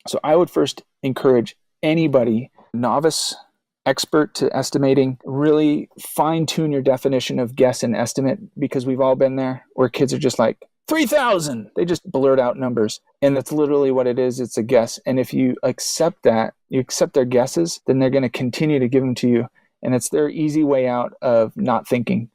So I would first encourage anybody, novice, expert to estimating, really fine tune your definition of guess and estimate, because we've all been there where kids are just like, 3,000. They just blurt out numbers. And that's literally what it is. It's a guess. And if you accept that, you accept their guesses, then they're going to continue to give them to you. And it's their easy way out of not thinking.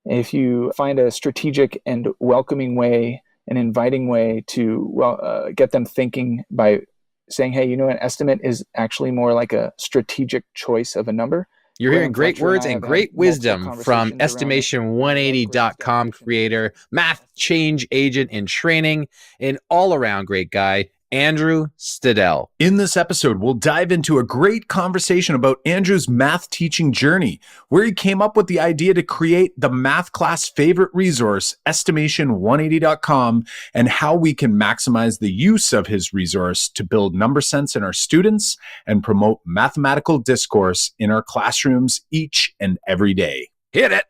If you find a strategic and welcoming way, an inviting way to get them thinking by saying, hey, an estimate is actually more like a strategic choice of a number. You're hearing great words and great wisdom from Estimation180.com creator, math change agent in training, and all-around great guy, Andrew Stadel. In this episode, we'll dive into a great conversation about Andrew's math teaching journey, where he came up with the idea to create the math class favorite resource, Estimation180.com, and how we can maximize the use of his resource to build number sense in our students and promote mathematical discourse in our classrooms each and every day. Hit it!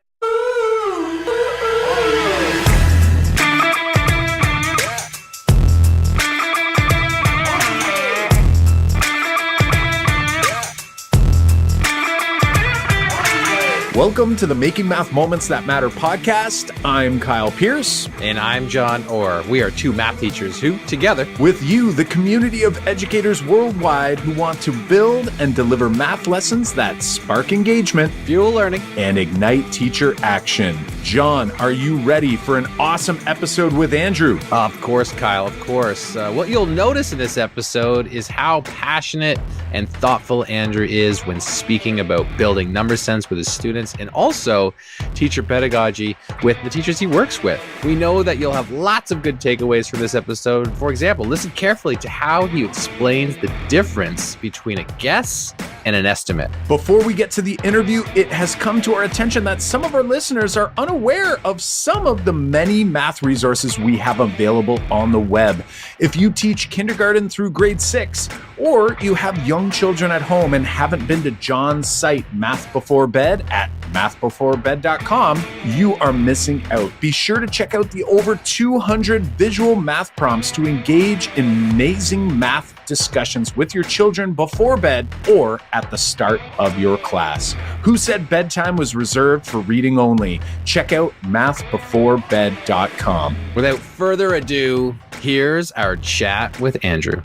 Welcome to the Making Math Moments That Matter podcast. I'm Kyle Pierce. And I'm John Orr. We are two math teachers who, together, with you, the community of educators worldwide who want to build and deliver math lessons that spark engagement, fuel learning, and ignite teacher action. John, are you ready for an awesome episode with Andrew? Of course, Kyle, of course. What you'll notice in this episode is how passionate and thoughtful Andrew is when speaking about building number sense with his students and also teacher pedagogy with the teachers he works with. We know that you'll have lots of good takeaways from this episode. For example, listen carefully to how he explains the difference between a guess and an estimate. Before we get to the interview, it has come to our attention that some of our listeners are unaware of some of the many math resources we have available on the web. If you teach kindergarten through grade 6, or you have young children at home and haven't been to John's site, Math Before Bed, at mathbeforebed.com, you are missing out. Be sure to check out the over 200 visual math prompts to engage in amazing math discussions with your children before bed or at the start of your class. Who said bedtime was reserved for reading only? Check out mathbeforebed.com. Without further ado, here's our chat with Andrew.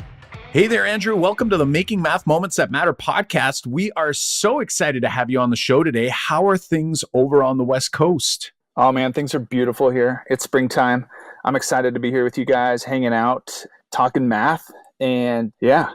Hey there, Andrew. Welcome to the Making Math Moments That Matter podcast. We are so excited to have you on the show today. How are things over on the West Coast? Oh man, things are beautiful here. It's springtime. I'm excited to be here with you guys, hanging out, talking math, and yeah.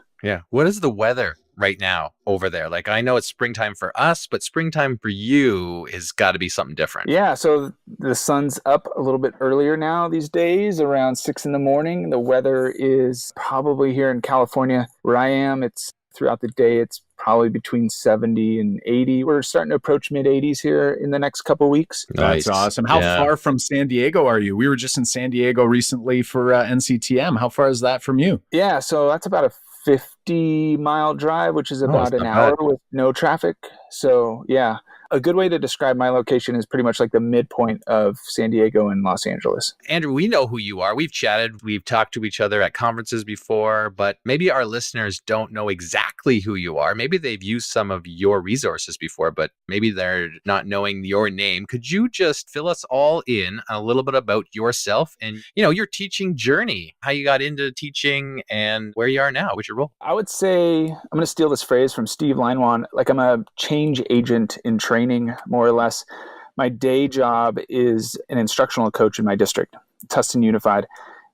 What is the weather right now over there? Like, I know it's springtime for us, but springtime for you has got to be something different. Yeah, so the sun's up a little bit earlier now these days, around 6 a.m. The weather is probably here in California where I am. It's throughout the day, it's probably between 70 and 80. We're starting to approach mid 80s here in the next couple of weeks. Nice. That's awesome. How far from San Diego are you? We were just in San Diego recently for NCTM. How far is that from you? Yeah, so that's about a 50-mile drive, which is about an hour with no traffic. So yeah, a good way to describe my location is pretty much like the midpoint of San Diego and Los Angeles. Andrew, we know who you are. We've chatted, we've talked to each other at conferences before, but maybe our listeners don't know exactly who you are. Maybe they've used some of your resources before, but maybe they're not knowing your name. Could you just fill us all in a little bit about yourself and, your teaching journey, how you got into teaching and where you are now? What's your role? I would say, I'm going to steal this phrase from Steve Leinwan, like I'm a change agent in training, more or less. My day job is an instructional coach in my district, Tustin Unified.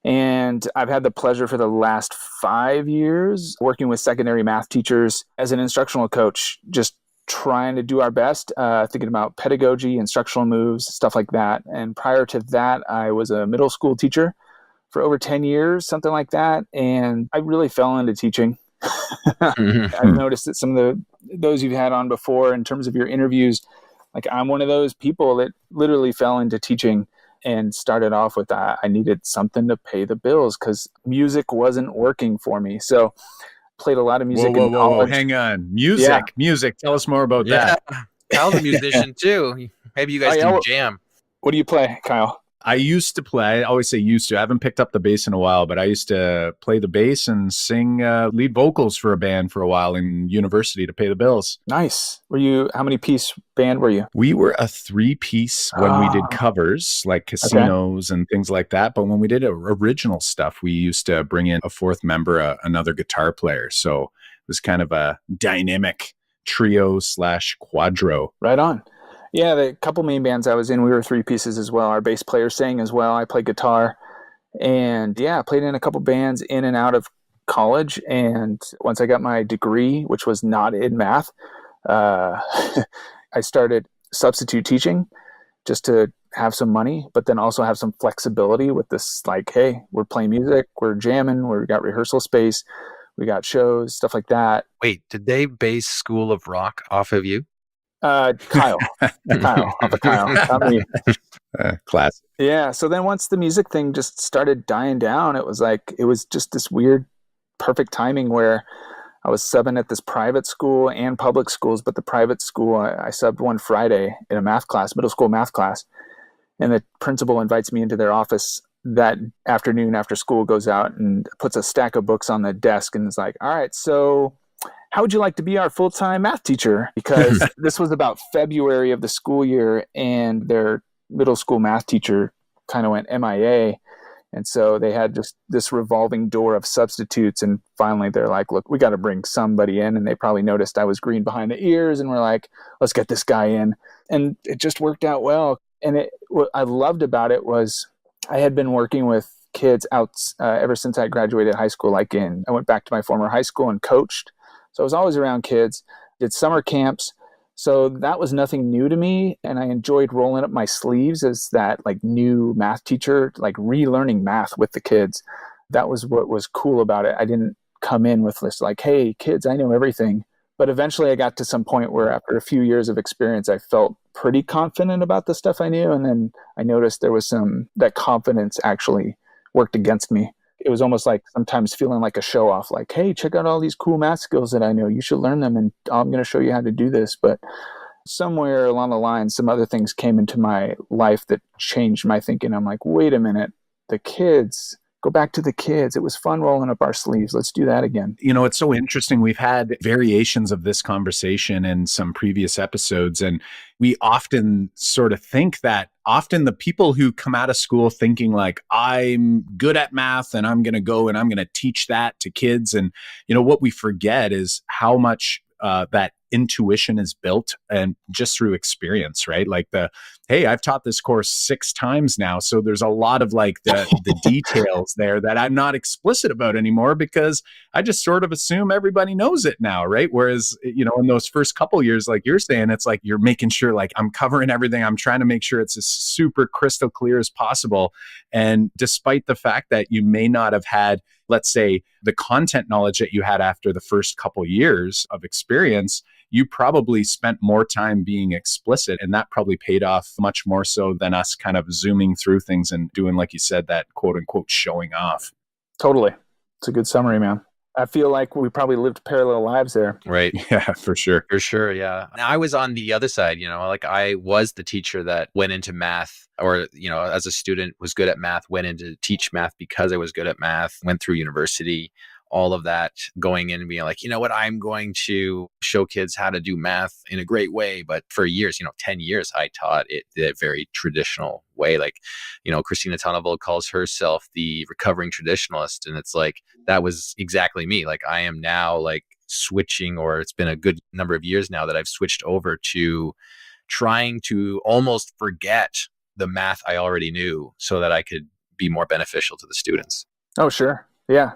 And I've had the pleasure for the last 5 years working with secondary math teachers as an instructional coach, just trying to do our best, thinking about pedagogy, instructional moves, stuff like that. And prior to that, I was a middle school teacher for over 10 years, something like that. And I really fell into teaching. I've noticed that some of those you've had on before in terms of your interviews, like I'm one of those people that literally fell into teaching and started off with that. I needed something to pay the bills because music wasn't working for me. So played a lot of music in college. Hang on. Music. Tell us more about that. Kyle's a musician too. Maybe you guys can jam. What do you play, Kyle? I used to play, I always say used to, I haven't picked up the bass in a while, but I used to play the bass and sing lead vocals for a band for a while in university to pay the bills. Nice. How many piece band were you? We were a 3-piece when we did covers like casinos and things like that. But when we did original stuff, we used to bring in a fourth member, another guitar player. So it was kind of a dynamic trio/quadro. Right on. Yeah, the couple main bands I was in, we were 3 pieces as well. Our bass player sang as well. I played guitar. And yeah, I played in a couple bands in and out of college. And once I got my degree, which was not in math, I started substitute teaching just to have some money, but then also have some flexibility with this, like, hey, we're playing music, we're jamming, we got rehearsal space, we got shows, stuff like that. Wait, did they base School of Rock off of you? Kyle, off of Kyle. Not me. Classic. Yeah. So then once the music thing just started dying down, it was just this weird, perfect timing where I was subbing at this private school and public schools, but the private school, I subbed one Friday in a math class, middle school math class. And the principal invites me into their office that afternoon after school, goes out and puts a stack of books on the desk and is like, all right, so how would you like to be our full-time math teacher? Because this was about February of the school year and their middle school math teacher kind of went MIA. And so they had just this revolving door of substitutes. And finally they're like, look, we got to bring somebody in. And they probably noticed I was green behind the ears and were like, let's get this guy in. And it just worked out well. And what I loved about it was I had been working with kids out ever since I graduated high school. I went back to my former high school and coached. So I was always around kids, did summer camps. So that was nothing new to me. And I enjoyed rolling up my sleeves as that like new math teacher, like relearning math with the kids. That was what was cool about it. I didn't come in with this like, hey, kids, I know everything. But eventually I got to some point where after a few years of experience, I felt pretty confident about the stuff I knew. And then I noticed there was that confidence actually worked against me. It was almost like sometimes feeling like a show off, like, hey, check out all these cool math skills that I know. You should learn them and I'm going to show you how to do this. But somewhere along the line, some other things came into my life that changed my thinking. I'm like, wait a minute, the kids, go back to the kids. It was fun rolling up our sleeves. Let's do that again. You know, it's so interesting. We've had variations of this conversation in some previous episodes, and we often sort of think that often the people who come out of school thinking like, I'm good at math and I'm going to go and I'm going to teach that to kids. And, you know, what we forget is how much that intuition is built and just through experience, right? Like hey, I've taught this course 6 times now. So there's a lot of like the details there that I'm not explicit about anymore because I just sort of assume everybody knows it now, right? Whereas, you know, in those first couple years, like you're saying, it's like you're making sure like I'm covering everything. I'm trying to make sure it's as super crystal clear as possible. And despite the fact that you may not have had, let's say, the content knowledge that you had after the first couple years of experience, you probably spent more time being explicit, and that probably paid off much more so than us kind of zooming through things and doing, like you said, that quote unquote showing off. Totally. It's a good summary, man. I feel like we probably lived parallel lives there. Right. Yeah, for sure. For sure. Yeah. I was on the other side, you know, like I was the teacher that went into math or, you know, as a student was good at math, went in to teach math because I was good at math, went through university, all of that, going in and being like, you know what, I'm going to show kids how to do math in a great way. But for years, 10 years, I taught it the very traditional way. Like, Christina Tonnevold calls herself the recovering traditionalist. And it's like, that was exactly me. Like I am now like switching, or it's been a good number of years now that I've switched over to trying to almost forget the math I already knew so that I could be more beneficial to the students. Oh, sure. Yeah.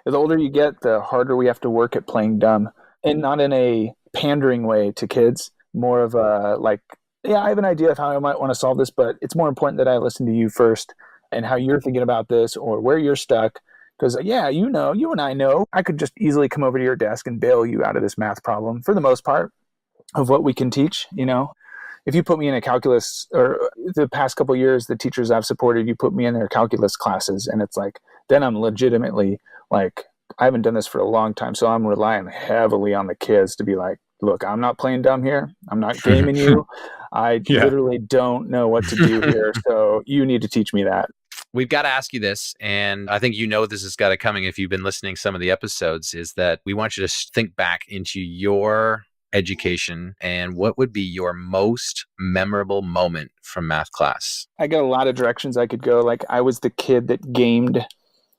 The older you get, the harder we have to work at playing dumb, and not in a pandering way to kids, more of a like, yeah, I have an idea of how I might want to solve this, but it's more important that I listen to you first and how you're thinking about this or where you're stuck. Because, yeah, you and I know, I could just easily come over to your desk and bail you out of this math problem for the most part of what we can teach. If you put me in a calculus, or the past couple of years, the teachers I've supported, you put me in their calculus classes, and it's like, then I'm legitimately like, I haven't done this for a long time, so I'm relying heavily on the kids to be like, look, I'm not playing dumb here. I'm not gaming you. I Yeah. literally don't know what to do here. So you need to teach me that. We've got to ask you this, and I think you know this has got it coming if you've been listening to some of the episodes, is that we want you to think back into your education and what would be your most memorable moment from math class? I got a lot of directions I could go. Like I was the kid that gamed.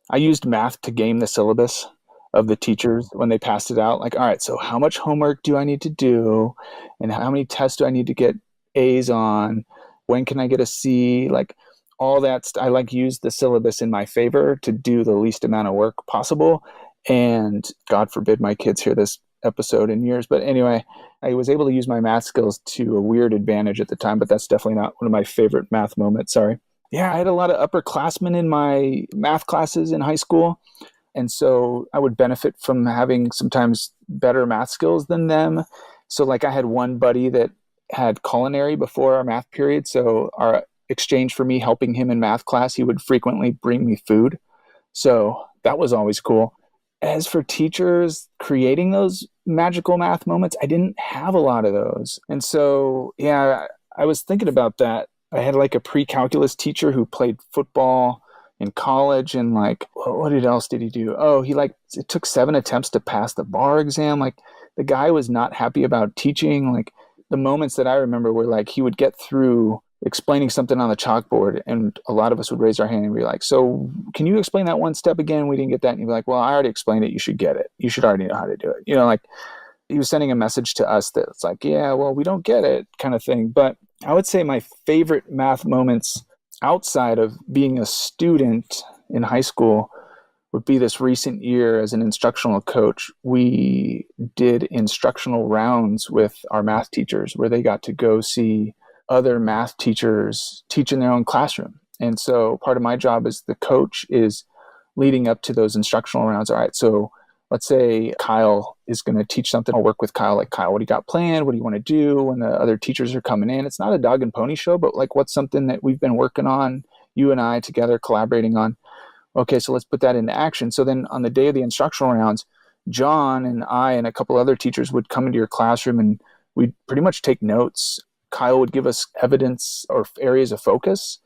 I used math to game the syllabus of the teachers when they passed it out. Like, all right, so how much homework do I need to do? And how many tests do I need to get A's on? When can I get a C? Like all that. I like used the syllabus in my favor to do the least amount of work possible. And God forbid my kids hear this episode in years. But anyway, I was able to use my math skills to a weird advantage at the time, but that's definitely not one of my favorite math moments. Sorry. Yeah, I had a lot of upperclassmen in my math classes in high school. And so I would benefit from having sometimes better math skills than them. So like I had one buddy that had culinary before our math period. So our exchange for me helping him in math class, he would frequently bring me food. So that was always cool. As for teachers creating those magical math moments, I didn't have a lot of those. And so, yeah, I was thinking about that. I had like a pre-calculus teacher who played football in college, and like, what else did he do? Oh, it took 7 attempts to pass the bar exam. Like the guy was not happy about teaching. Like the moments that I remember were like, he would get through explaining something on the chalkboard and a lot of us would raise our hand and be like, so can you explain that one step again? We didn't get that. And he'd be like, well, I already explained it. You should get it. You should already know how to do it. Like he was sending a message to us that it's like, yeah, well, we don't get it kind of thing. But I would say my favorite math moments outside of being a student in high school would be this recent year as an instructional coach. We did instructional rounds with our math teachers where they got to go see other math teachers teach in their own classroom. And so part of my job as the coach is leading up to those instructional rounds. All right, so let's say Kyle is going to teach something. I'll work with Kyle. Like, Kyle, what do you got planned? What do you want to do when the other teachers are coming in? It's not a dog and pony show, but like what's something that we've been working on, you and I together collaborating on? Okay, so let's put that into action. So then on the day of the instructional rounds, John and I and a couple other teachers would come into your classroom and we'd pretty much take notes. Kyle would give us evidence or areas of focus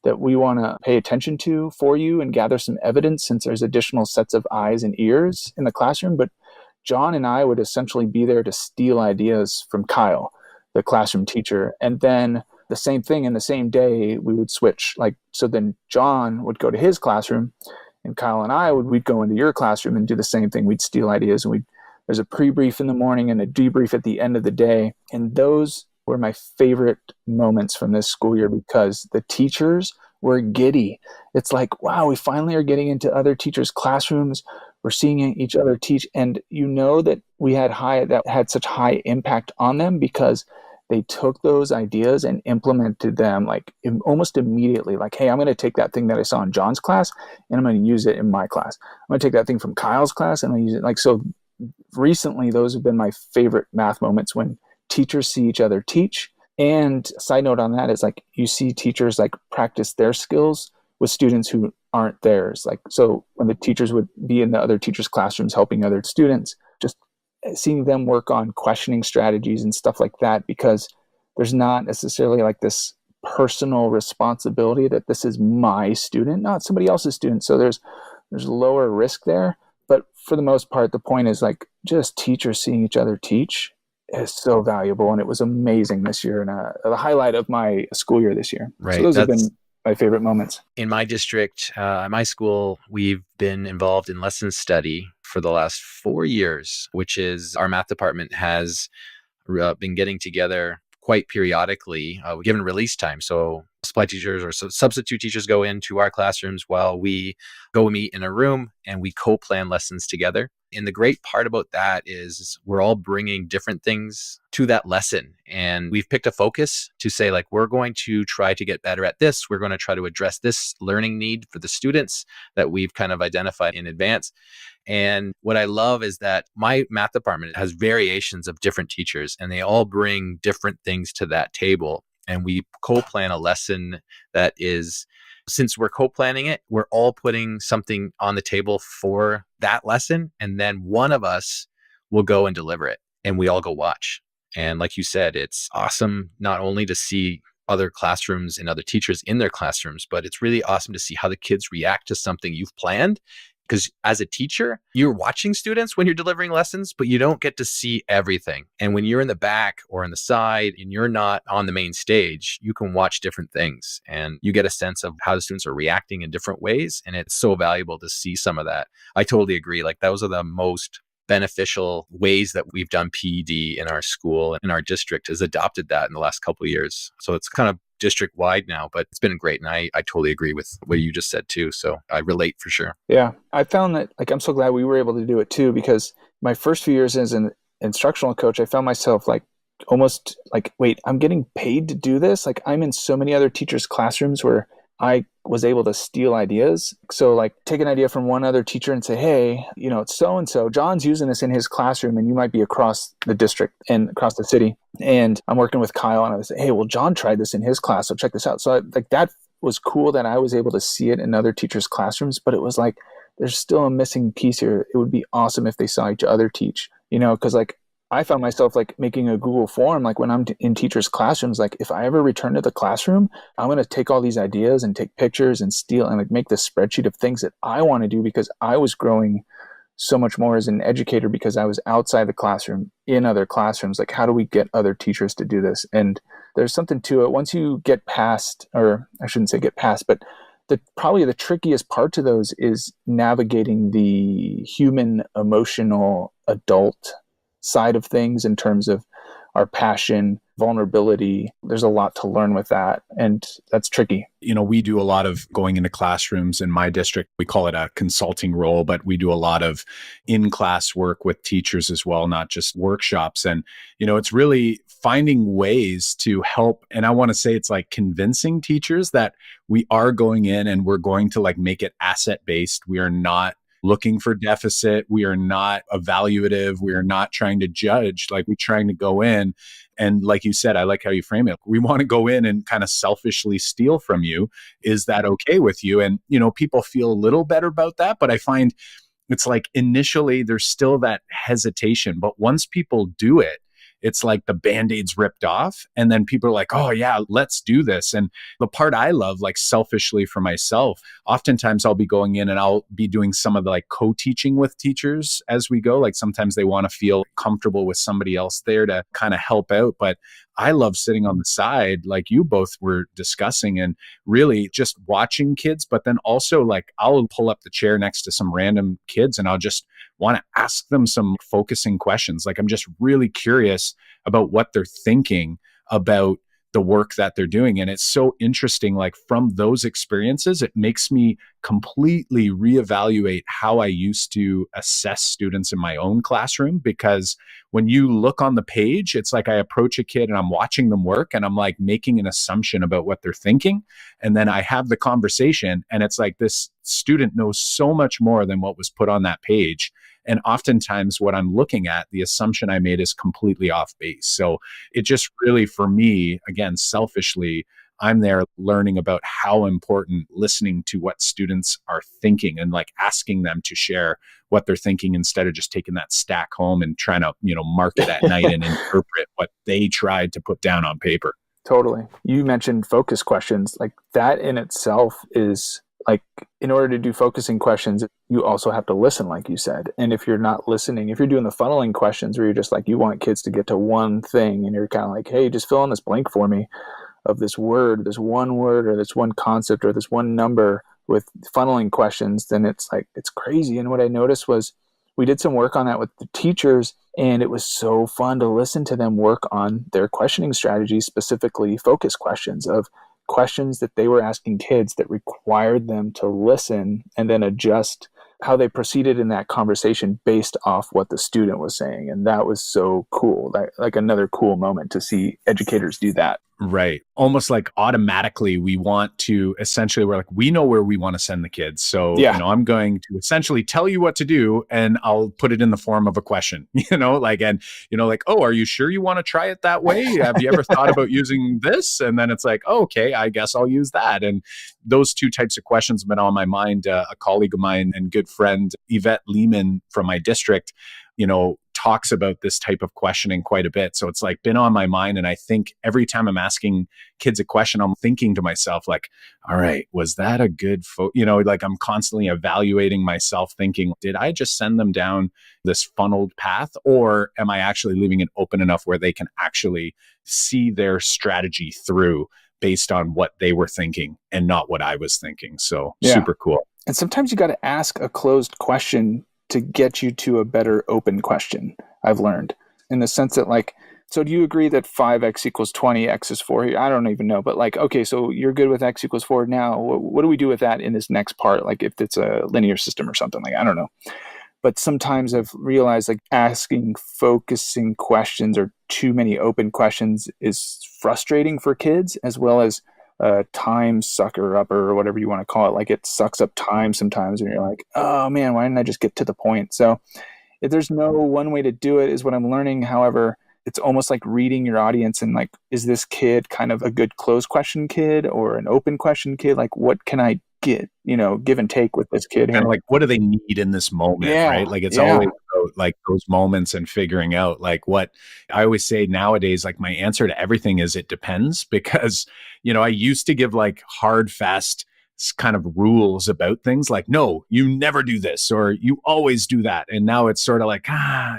that we want to pay attention to for you and gather some evidence since there's additional sets of eyes and ears in the classroom. But John and I would essentially be there to steal ideas from Kyle, the classroom teacher. And then the same thing in the same day, we would switch. Like, so then John would go to his classroom and Kyle and we'd go into your classroom and do the same thing. We'd steal ideas and there's a pre-brief in the morning and a debrief at the end of the day. And those were my favorite moments from this school year because the teachers were giddy. It's like, wow, we finally are getting into other teachers' classrooms. We're seeing each other teach. And that we had such high impact on them because they took those ideas and implemented them like almost immediately. Like, hey, I'm going to take that thing that I saw in John's class and I'm going to use it in my class. I'm going to take that thing from Kyle's class and I'm going to use it. Like, so recently, those have been my favorite math moments when teachers see each other teach. And side note on that is like you see teachers like practice their skills with students who aren't theirs. Like, so when the teachers would be in the other teachers' classrooms helping other students, just seeing them work on questioning strategies and stuff like that, because there's not necessarily like this personal responsibility that this is my student, not somebody else's student. So there's lower risk there. But for the most part, the point is like just teachers seeing each other teach is so valuable. And it was amazing this year and the highlight of my school year this year. Right. So those have been my favorite moments. In my district, my school, we've been involved in lesson study for the last 4 years, which is our math department has been getting together quite periodically, given release time. So supply teachers or substitute teachers go into our classrooms while we go meet in a room and we co-plan lessons together. And the great part about that is we're all bringing different things to that lesson. And we've picked a focus to say, like, we're going to try to get better at this. We're going to try to address this learning need for the students that we've kind of identified in advance. And what I love is that my math department has variations of different teachers, and they all bring different things to that table. And we co-plan a lesson that is, since we're co-planning it, we're all putting something on the table for that lesson. And then one of us will go and deliver it. and we all go watch. And like you said, it's awesome not only to see other classrooms and other teachers in their classrooms, but it's really awesome to see how the kids react to something you've planned. Because as a teacher, you're watching students when you're delivering lessons, but you don't get to see everything. And when you're in the back or on the side and you're not on the main stage, you can watch different things and you get a sense of how the students are reacting in different ways. And it's so valuable to see some of that. I totally agree. Like those are the most beneficial ways that we've done PED in our school, and our district has adopted that in the last couple of years. So it's kind of district wide now, but it's been great. And I totally agree with what you just said too. So I relate for sure. Yeah. I found that, like, I'm so glad we were able to do it too, because my first few years as an instructional coach, I found myself like almost like, wait, I'm getting paid to do this? Like, I'm in so many other teachers' classrooms where I was able to steal ideas. So like take an idea from one other teacher and say, hey, it's so-and-so, John's using this in his classroom and you might be across the district and across the city. And I'm working with Kyle and I was like, hey, well, John tried this in his class. So check this out. So like that was cool that I was able to see it in other teachers' classrooms, but it was like, there's still a missing piece here. It would be awesome if they saw each other teach, because like I found myself like making a Google form, like when I'm in teachers' classrooms, like if I ever return to the classroom, I'm going to take all these ideas and take pictures and steal and like make this spreadsheet of things that I want to do, because I was growing so much more as an educator because I was outside the classroom in other classrooms. Like, how do we get other teachers to do this? And there's something to it. Once you get past, or I shouldn't say get past, but probably the trickiest part to those is navigating the human, emotional, adult side of things in terms of our passion, vulnerability. There's a lot to learn with that, and that's tricky. We do a lot of going into classrooms in my district. We call it a consulting role, but we do a lot of in-class work with teachers as well, not just workshops. And, it's really finding ways to help. And I want to say it's like convincing teachers that we are going in and we're going to like make it asset-based. We are not looking for deficit. We are not evaluative. We are not trying to judge. Like, we're trying to go in. And like you said, I like how you frame it. We want to go in and kind of selfishly steal from you. Is that okay with you? And, people feel a little better about that. But I find it's like initially there's still that hesitation. But once people do it, it's like the Band-Aid's ripped off. And then people are like, oh yeah, let's do this. And the part I love, like selfishly for myself, oftentimes I'll be going in and I'll be doing some of the like co-teaching with teachers as we go. Like sometimes they want to feel comfortable with somebody else there to kind of help out. But I love sitting on the side like you both were discussing and really just watching kids. But then also like I'll pull up the chair next to some random kids and I'll just want to ask them some focusing questions. Like I'm just really curious about what they're thinking about the work that they're doing. And it's so interesting, like from those experiences, it makes me completely reevaluate how I used to assess students in my own classroom. Because when you look on the page, it's like I approach a kid and I'm watching them work and I'm like making an assumption about what they're thinking. And then I have the conversation and it's like this student knows so much more than what was put on that page. And oftentimes what I'm looking at, the assumption I made is completely off base. So it just really, for me, again, selfishly, I'm there learning about how important listening to what students are thinking and like asking them to share what they're thinking instead of just taking that stack home and trying to, mark it at night and interpret what they tried to put down on paper. Totally. You mentioned focus questions. Like that in itself is like, in order to do focusing questions, you also have to listen, like you said. And if you're not listening, if you're doing the funneling questions where you're just like, you want kids to get to one thing and you're kind of like, hey, just fill in this blank for me of this word, this one word or this one concept or this one number with funneling questions, then it's like, it's crazy. And what I noticed was we did some work on that with the teachers, and it was so fun to listen to them work on their questioning strategies, specifically focus questions of questions that they were asking kids that required them to listen and then adjust how they proceeded in that conversation based off what the student was saying. And that was so cool. Like another cool moment to see educators do that. Right. Almost like automatically we want to essentially, we're like, we know where we want to send the kids. So, Yeah. I'm going to essentially tell you what to do and I'll put it in the form of a question, like, oh, are you sure you want to try it that way? Have you ever thought about using this? And then it's like, oh, okay, I guess I'll use that. And those two types of questions have been on my mind. A colleague of mine and good friend, Yvette Lehman from my district, talks about this type of questioning quite a bit. So it's like been on my mind. And I think every time I'm asking kids a question, I'm thinking to myself, like, all right, was that a good like I'm constantly evaluating myself thinking, did I just send them down this funneled path, or am I actually leaving it open enough where they can actually see their strategy through based on what they were thinking and not what I was thinking? So super cool. And sometimes you got to ask a closed question to get you to a better open question, I've learned, in the sense that, like, so do you agree that 5x equals 20, x is 4? I don't even know, but like, okay, so you're good with x equals 4 now. What do we do with that in this next part? Like if it's a linear system or something, like, I don't know. But sometimes I've realized like asking focusing questions or too many open questions is frustrating for kids, as well as time sucker upper or whatever you want to call it. Like it sucks up time sometimes and you're like, oh man, why didn't I just get to the point? So if there's no one way to do it is what I'm learning. However, it's almost like reading your audience and like, is this kid kind of a good closed question kid or an open question kid? Like what can I get, give and take with this kid here? Kind of like, what do they need in this moment, right? Like it's always about like those moments and figuring out like what I always say nowadays, like my answer to everything is it depends, because, I used to give like hard, fast kind of rules about things like, no, you never do this or you always do that. And now it's sort of like,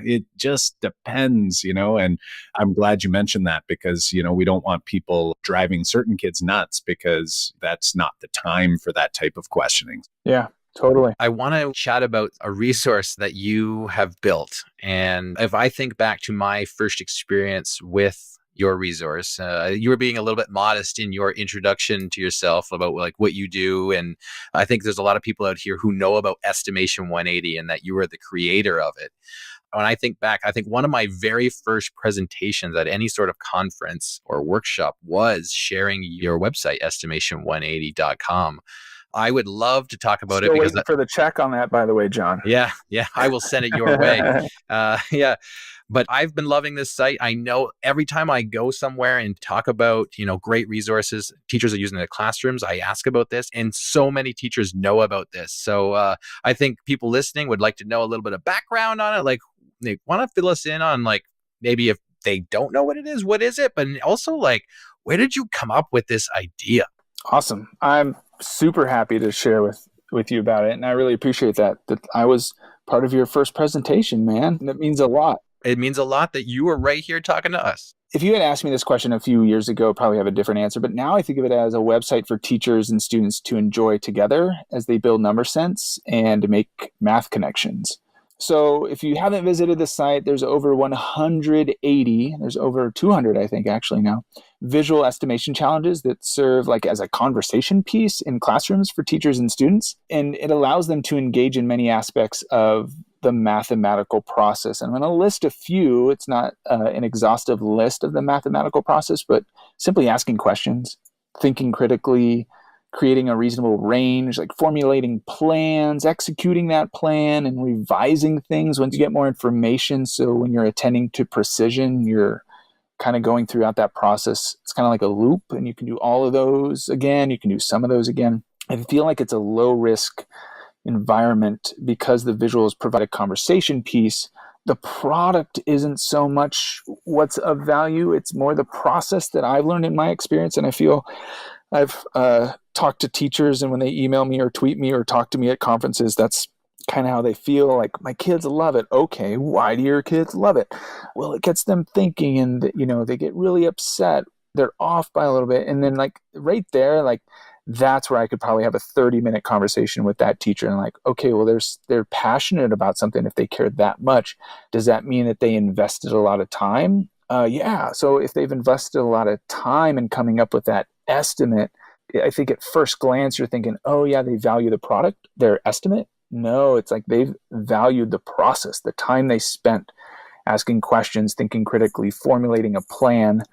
it just depends, and I'm glad you mentioned that because, we don't want people driving certain kids nuts because that's not the time for that type of questioning. Yeah, totally. I want to chat about a resource that you have built. And if I think back to my first experience with your resource, you were being a little bit modest in your introduction to yourself about like what you do. And I think there's a lot of people out here who know about Estimation 180 and that you were the creator of it. When I think back, I think one of my very first presentations at any sort of conference or workshop was sharing your website, estimation180.com. I would love to talk about it because for the check on that, by the way, John. Yeah, I will send it your way. But I've been loving this site. I know every time I go somewhere and talk about, great resources teachers are using in their classrooms, I ask about this, and so many teachers know about this. So I think people listening would like to know a little bit of background on it. Like, they want to fill us in on like maybe if they don't know what it is, what is it? But also like, where did you come up with this idea? Awesome. I'm super happy to share with you about it. And I really appreciate that I was part of your first presentation, man. That means a lot. It means a lot that you were right here talking to us. If you had asked me this question a few years ago, I'd probably have a different answer. But now I think of it as a website for teachers and students to enjoy together as they build number sense and make math connections. So if you haven't visited the site, there's over 180, there's over 200, I think, actually now, visual estimation challenges that serve like as a conversation piece in classrooms for teachers and students. And it allows them to engage in many aspects of the mathematical process. And I'm going to list a few. It's not an exhaustive list of the mathematical process, but simply asking questions, thinking critically, creating a reasonable range, like formulating plans, executing that plan, and revising things once you get more information. So when you're attending to precision, you're kind of going throughout that process. It's kind of like a loop, and you can do all of those again. You can do some of those again. I feel like it's a low risk environment because the visuals provide a conversation piece. The product isn't so much what's of value. It's more the process that I've learned in my experience. And I feel I've talked to teachers, and when they email me or tweet me or talk to me at conferences, that's kind of how they feel. Like, my kids love it. Okay, why do your kids love it? Well, it gets them thinking, and they get really upset. They're off by a little bit. And then like right there, like that's where I could probably have a 30-minute conversation with that teacher and like, okay, well, they're passionate about something if they cared that much. Does that mean that they invested a lot of time? Yeah. So if they've invested a lot of time in coming up with that estimate, I think at first glance, you're thinking, oh yeah, they value the product, their estimate. No, it's like they've valued the process, the time they spent asking questions, thinking critically, formulating a plan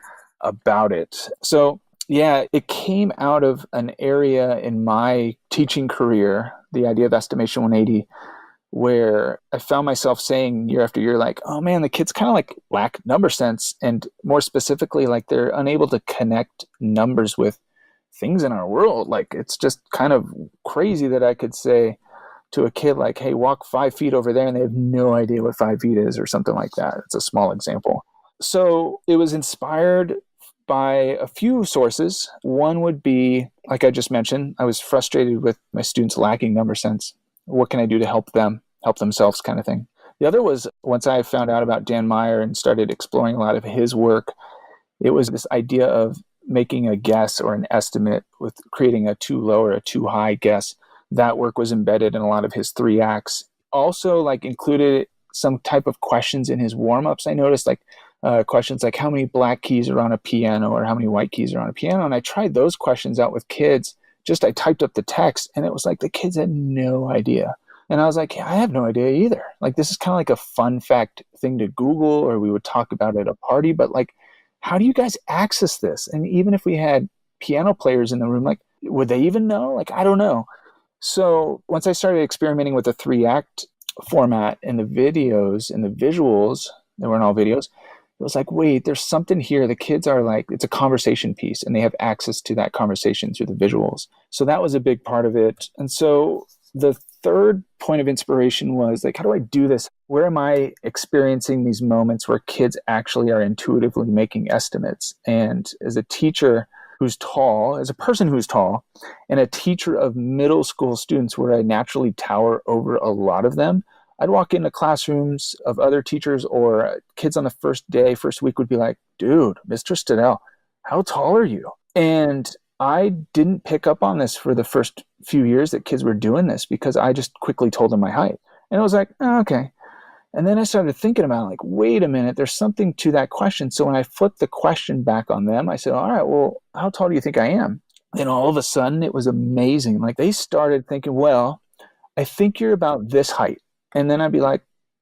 about it. So yeah, it came out of an area in my teaching career, the idea of Estimation 180, where I found myself saying year after year, like, oh man, the kids kind of like lack number sense. And more specifically, like they're unable to connect numbers with things in our world. Like it's just kind of crazy that I could say, to a kid like, hey, walk 5 feet over there, and they have no idea what 5 feet is or something like that. It's a small example. So it was inspired by a few sources. One would be, like I just mentioned, I was frustrated with my students lacking number sense. What can I do to help them, help themselves kind of thing. The other was, once I found out about Dan Meyer and started exploring a lot of his work, it was this idea of making a guess or an estimate with creating a too low or a too high guess. That work was embedded in a lot of his 3 acts. Also, like, included some type of questions in his warm-ups. I noticed, like, questions like how many black keys are on a piano or how many white keys are on a piano. And I tried those questions out with kids. I typed up the text, and it was like the kids had no idea. And I was like, yeah, I have no idea either. Like, this is kind of like a fun fact thing to Google, or we would talk about it at a party. But like, how do you guys access this? And even if we had piano players in the room, like, would they even know? Like, I don't know. So once I started experimenting with the 3-act format and the videos and the visuals, they weren't all videos, it was like, wait, there's something here. The kids are like, it's a conversation piece, and they have access to that conversation through the visuals. So that was a big part of it. And so the third point of inspiration was like, how do I do this? Where am I experiencing these moments where kids actually are intuitively making estimates? And as a teacher who's tall, as a person who's tall, and a teacher of middle school students where I naturally tower over a lot of them, I'd walk into classrooms of other teachers, or kids on the first week would be like, dude, Mr. Stadel, how tall are you? And I didn't pick up on this for the first few years that kids were doing this, because I just quickly told them my height. And it was like, oh, okay. And then I started thinking about, like, wait a minute, there's something to that question. So when I flipped the question back on them, I said, all right, well, how tall do you think I am? Then all of a sudden it was amazing. Like, they started thinking, well, I think you're about this height. And then I'd be like,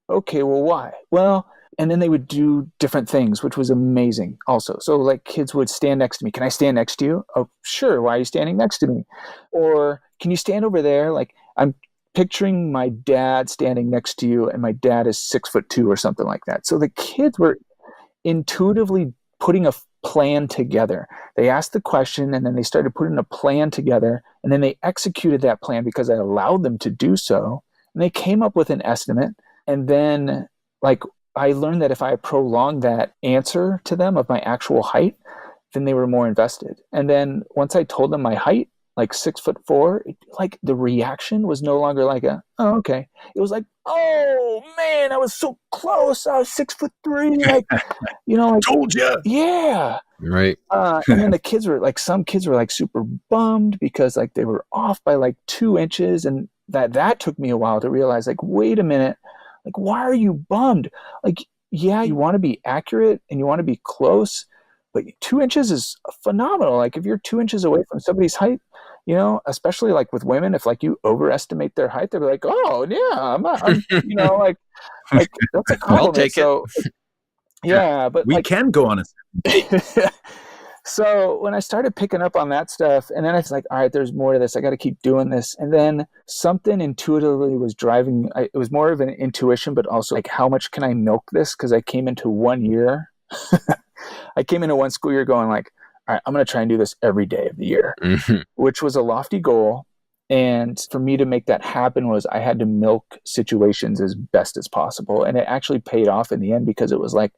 okay, well, why? Well, and then they would do different things, which was amazing also. So like, kids would stand next to me. Can I stand next to you? Oh, sure. Why are you standing next to me? Or can you stand over there? Like, I'm picturing my dad standing next to you, and my dad is 6'2" or something like that. So the kids were intuitively putting a plan together. They asked the question, and then they started putting a plan together, and then they executed that plan because I allowed them to do so. And they came up with an estimate. And then, like, I learned that if I prolonged that answer to them of my actual height, then they were more invested. And then once I told them my height, like 6'4", like, the reaction was no longer like oh, okay. It was like, oh man, I was so close. I was 6'3", like, like, told you. Yeah. Right. And then the kids were like, some kids were like super bummed because like they were off by like 2 inches. And that took me a while to realize, like, wait a minute, like, why are you bummed? Like, yeah, you want to be accurate and you want to be close, but 2 inches is phenomenal. Like, if you're 2 inches away from somebody's height, especially like with women, if like you overestimate their height, they'll be like, oh yeah, I'm like that's a compliment. I'll take so, it. Yeah, but we can go on a So when I started picking up on that stuff, and then I was like, all right, there's more to this. I got to keep doing this. And then something intuitively was driving. It was more of an intuition, but also like, how much can I milk this? Because I came into 1 year. I came into one school year going like, all right, I'm going to try and do this every day of the year, which was a lofty goal. And for me to make that happen was I had to milk situations as best as possible. And it actually paid off in the end, because it was like,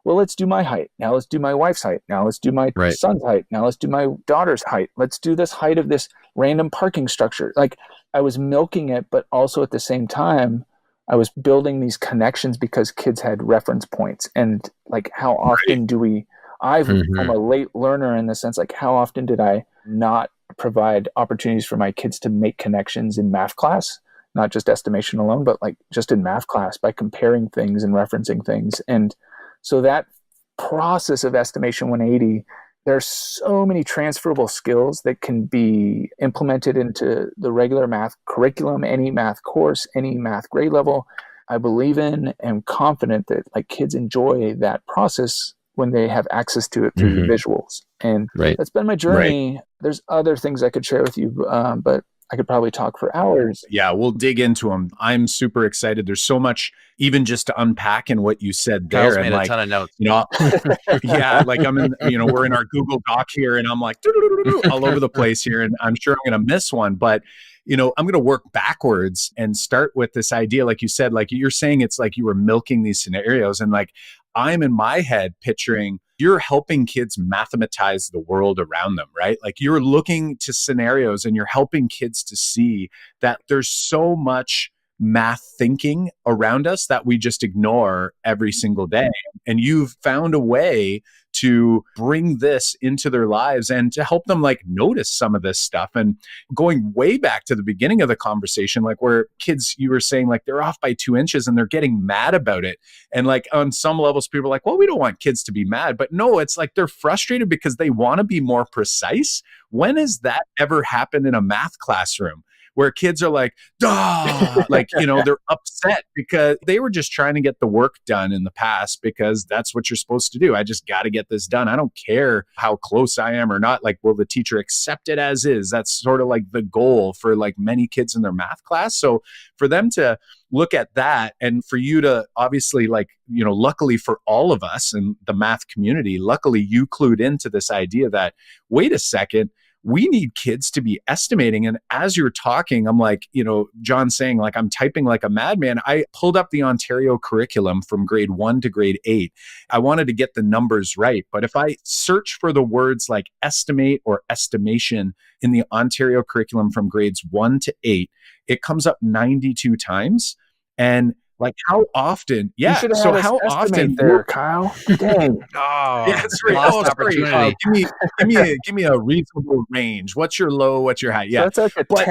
well, let's do my height. Now let's do my wife's height. Now let's do my son's height. Now let's do my daughter's height. Let's do this height of this random parking structure. Like, I was milking it, but also at the same time, I was building these connections because kids had reference points. And like, how often I'm a late learner in the sense, like, how often did I not provide opportunities for my kids to make connections in math class, not just estimation alone, but like just in math class by comparing things and referencing things. And so that process of estimation 180, there's so many transferable skills that can be implemented into the regular math curriculum, any math course, any math grade level. I believe in and confident that like kids enjoy that process when they have access to it through the visuals. And that's been my journey. There's other things I could share with you, but I could probably talk for hours. Yeah, we'll dig into them. I'm super excited. There's so much even just to unpack in what you said there. Kyle's And made a like, ton of notes. you know, yeah, like I'm in, we're in our Google Doc here and I'm like all over the place here. And I'm sure I'm going to miss one, but I'm going to work backwards and start with this idea. Like you said, like you're saying, it's like you were milking these scenarios, and like I'm in my head picturing you're helping kids mathematize the world around them, right? Like you're looking to scenarios and you're helping kids to see that there's so much math thinking around us that we just ignore every single day. And you've found a way to bring this into their lives and to help them like notice some of this stuff. And going way back to the beginning of the conversation, like where kids, you were saying like they're off by 2 inches and they're getting mad about it. And like on some levels, people are like, well, we don't want kids to be mad. But no, it's like they're frustrated because they want to be more precise. When has that ever happened in a math classroom? Where kids are like, duh, like, they're upset because they were just trying to get the work done in the past because that's what you're supposed to do. I just got to get this done. I don't care how close I am or not. Like, will the teacher accept it as is? That's sort of like the goal for like many kids in their math class. So for them to look at that and for you to obviously like, luckily for all of us in the math community, luckily you clued into this idea that, wait a second, we need kids to be estimating. And as you're talking, I'm like, John saying like, I'm typing like a madman. I pulled up the Ontario curriculum from grade 1 to grade 8. I wanted to get the numbers right. But if I search for the words like estimate or estimation in the Ontario curriculum from grades 1 to 8, it comes up 92 times. And like how often? Yeah. So how often there, Kyle? Dang. Oh, yeah, that's right. Lost opportunity. Give me a reasonable range. What's your low? What's your high? Yeah. So that's like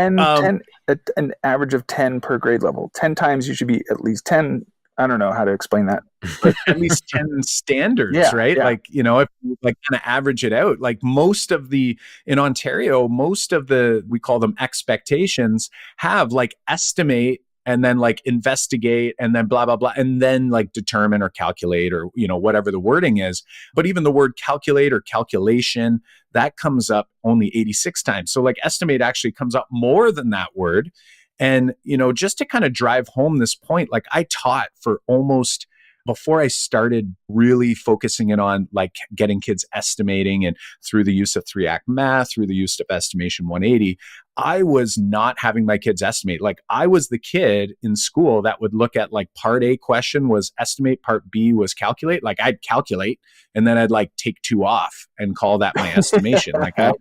an average of 10 per grade level. 10 times you should be at least 10. I don't know how to explain that. But at least 10 standards, right? Yeah. Like, if you like kind of average it out, like in Ontario, most of we call them expectations, have like estimate and then like investigate and then blah, blah, blah, and then like determine or calculate or, whatever the wording is. But even the word calculate or calculation, that comes up only 86 times. So like estimate actually comes up more than that word. And, just to kind of drive home this point, like I taught for almost before I started really focusing in on like getting kids estimating and through the use of 3-act math, through the use of estimation 180, I was not having my kids estimate. Like I was the kid in school that would look at like part A question was estimate, part B was calculate. Like I'd calculate and then I'd like take 2 off and call that my estimation. Like I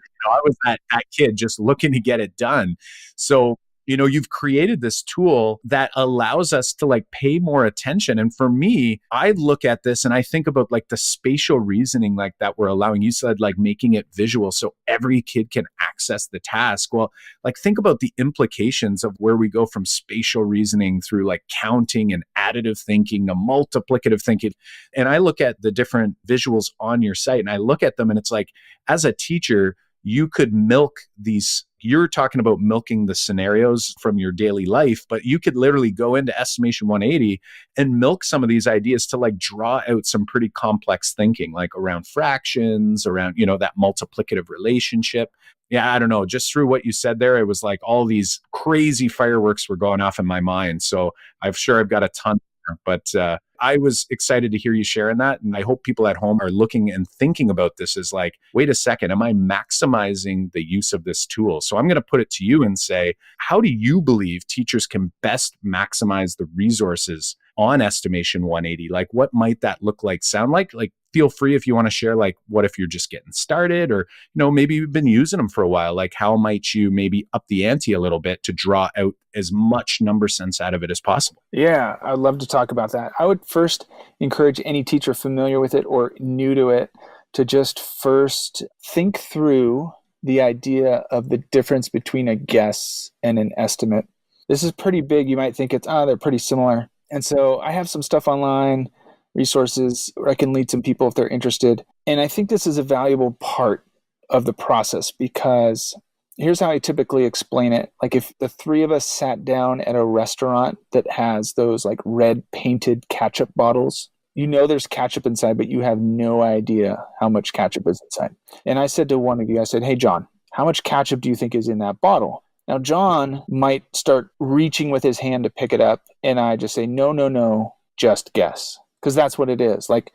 was that kid just looking to get it done. So you've created this tool that allows us to like pay more attention. And for me, I look at this and I think about like the spatial reasoning like that we're allowing. You said like making it visual so every kid can access the task. Well, like think about the implications of where we go from spatial reasoning through like counting and additive thinking to multiplicative thinking. And I look at the different visuals on your site and I look at them and it's like, as a teacher, you could milk these. You're talking about milking the scenarios from your daily life, but you could literally go into estimation 180 and milk some of these ideas to like draw out some pretty complex thinking, like around fractions, around, that multiplicative relationship. Yeah, I don't know. Just through what you said there, it was like all these crazy fireworks were going off in my mind. So I'm sure I've got a ton. But I was excited to hear you sharing that. And I hope people at home are looking and thinking about this as like, wait a second, am I maximizing the use of this tool? So I'm going to put it to you and say, how do you believe teachers can best maximize the resources on estimation 180? Like, what might that look like, sound like? Like, feel free if you want to share, like, what if you're just getting started or, maybe you've been using them for a while, like how might you maybe up the ante a little bit to draw out as much number sense out of it as possible? Yeah, I'd love to talk about that. I would first encourage any teacher familiar with it or new to it to just first think through the idea of the difference between a guess and an estimate. This is pretty big. You might think they're pretty similar. And so I have some stuff online, resources where I can lead some people if they're interested. And I think this is a valuable part of the process because here's how I typically explain it. Like if the 3 of us sat down at a restaurant that has those like red painted ketchup bottles, there's ketchup inside, but you have no idea how much ketchup is inside. And I said to one of you, I said, hey, John, how much ketchup do you think is in that bottle? Now, John might start reaching with his hand to pick it up, and I just say, no, no, no, just guess. Because that's what it is. Like,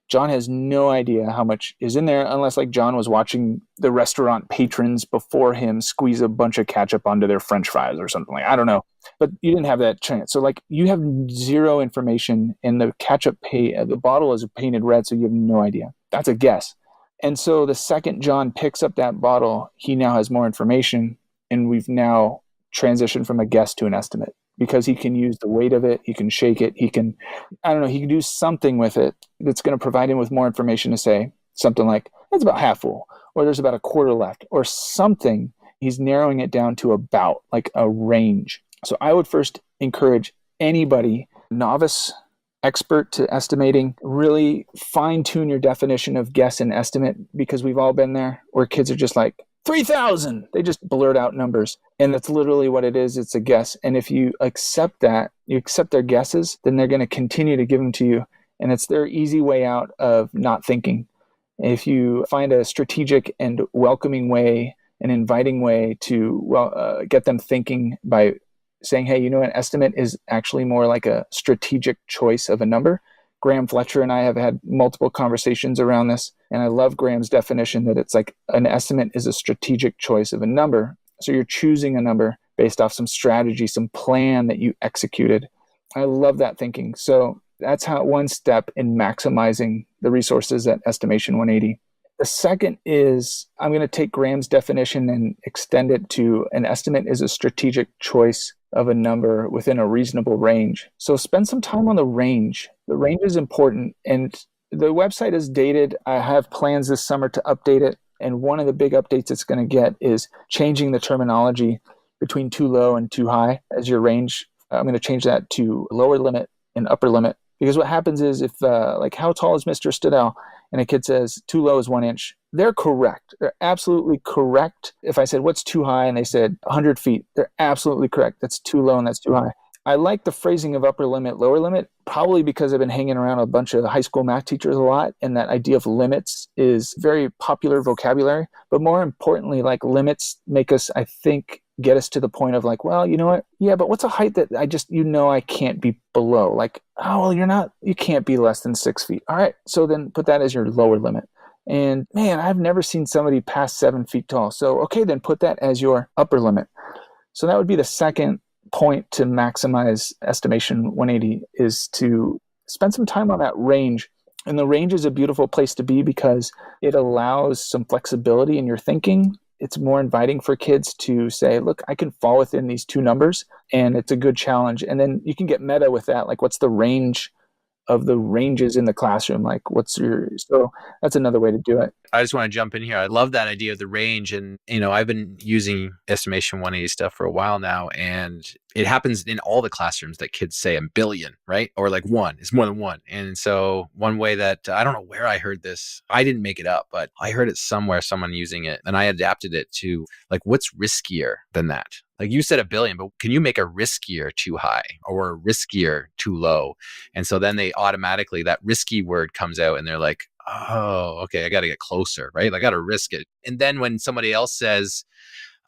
John has no idea how much is in there unless, like, John was watching the restaurant patrons before him squeeze a bunch of ketchup onto their French fries or something. Like, I don't know. But you didn't have that chance. So, like, you have zero information, and the ketchup, the bottle is painted red, so you have no idea. That's a guess. And so the second John picks up that bottle, he now has more information, and we've now transitioned from a guess to an estimate because he can use the weight of it. He can shake it. He can, I don't know, he can do something with it that's going to provide him with more information to say something like, it's about half full, or there's about a quarter left, or something. He's narrowing it down to about like a range. So I would first encourage anybody, novice, expert to estimating, really fine tune your definition of guess and estimate, because we've all been there where kids are just like, 3,000. They just blurt out numbers. And that's literally what it is. It's a guess. And if you accept that, you accept their guesses, then they're going to continue to give them to you. And it's their easy way out of not thinking. If you find a strategic and welcoming way, an inviting way to get them thinking by saying, hey, an estimate is actually more like a strategic choice of a number. Graham Fletcher and I have had multiple conversations around this, and I love Graham's definition that it's like an estimate is a strategic choice of a number. So you're choosing a number based off some strategy, some plan that you executed. I love that thinking. So that's how one step in maximizing the resources at Estimation 180. The second is I'm going to take Graham's definition and extend it to an estimate is a strategic choice of a number within a reasonable range. So spend some time on the range. The range is important, and the website is dated. I have plans this summer to update it, and one of the big updates it's going to get is changing the terminology between too low and too high as your range. I'm going to change that to lower limit and upper limit, because what happens is if like, how tall is Mr. Stadel? And a kid says too low is 1 inch. They're correct. They're absolutely correct. If I said, what's too high? And they said 100 feet, they're absolutely correct. That's too low and that's too high. I like the phrasing of upper limit, lower limit, probably because I've been hanging around a bunch of high school math teachers a lot. And that idea of limits is very popular vocabulary. But more importantly, like, limits make us, I think, get us to the point of like, well, you know what? Yeah, but what's a height that I just, I can't be below? Like, oh, well, you can't be less than 6 feet. All right. So then put that as your lower limit. And man, I've never seen somebody past 7 feet tall. So, okay, then put that as your upper limit. So that would be the second point to maximize Estimation 180, is to spend some time on that range. And the range is a beautiful place to be because it allows some flexibility in your thinking. It's more inviting for kids to say, look, I can fall within these two numbers, and it's a good challenge. And then you can get meta with that. Like, what's the range of the ranges in the classroom? Like, so that's another way to do it. I just want to jump in here. I love that idea of the range. And, I've been using Estimation 180 stuff for a while now, and it happens in all the classrooms that kids say a billion, right? Or like one is more than one. And so one way that, I don't know where I heard this, I didn't make it up, but I heard it somewhere, someone using it, and I adapted it to like, what's riskier than that? Like, you said a billion, but can you make a riskier too high or a riskier too low? And so then they automatically, that risky word comes out and they're like, oh, okay, I got to get closer, right? I got to risk it. And then when somebody else says,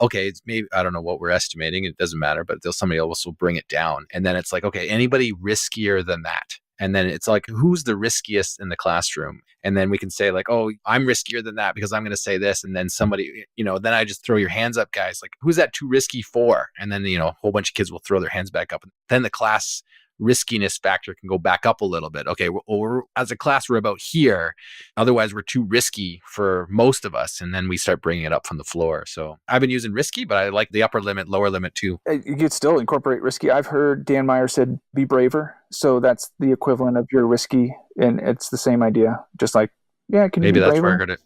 okay, it's maybe, I don't know what we're estimating, it doesn't matter, but somebody else will bring it down. And then it's like, okay, anybody riskier than that? And then it's like, who's the riskiest in the classroom? And then we can say like, oh, I'm riskier than that because I'm going to say this. And then somebody, then I just throw your hands up, guys. Like, who's that too risky for? And then, a whole bunch of kids will throw their hands back up. And then the class riskiness factor can go back up a little bit. Okay, as a class, we're about here. Otherwise, we're too risky for most of us. And then we start bringing it up from the floor. So I've been using risky, but I like the upper limit, lower limit too. You could still incorporate risky. I've heard Dan Meyer said, be braver. So that's the equivalent of your risky. And it's the same idea. Just like, yeah, can you be braver? Maybe that's where I heard it.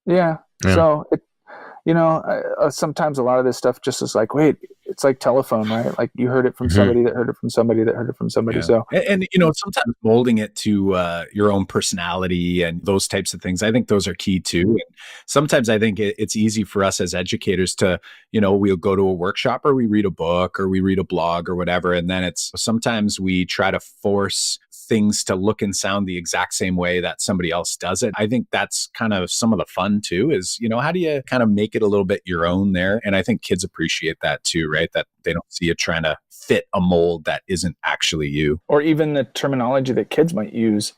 Yeah. So sometimes a lot of this stuff just is like, wait, it's like telephone, right? Like, you heard it from somebody that heard it from somebody that heard it from somebody. Yeah. So, and sometimes molding it to your own personality and those types of things, I think those are key too. And sometimes I think it's easy for us as educators to, we'll go to a workshop or we read a book or we read a blog or whatever. And then sometimes we try to force things to look and sound the exact same way that somebody else does it. I think that's kind of some of the fun too, is, how do you kind of make it a little bit your own there? And I think kids appreciate that too, right? That they don't see you trying to fit a mold that isn't actually you. Or even the terminology that kids might use,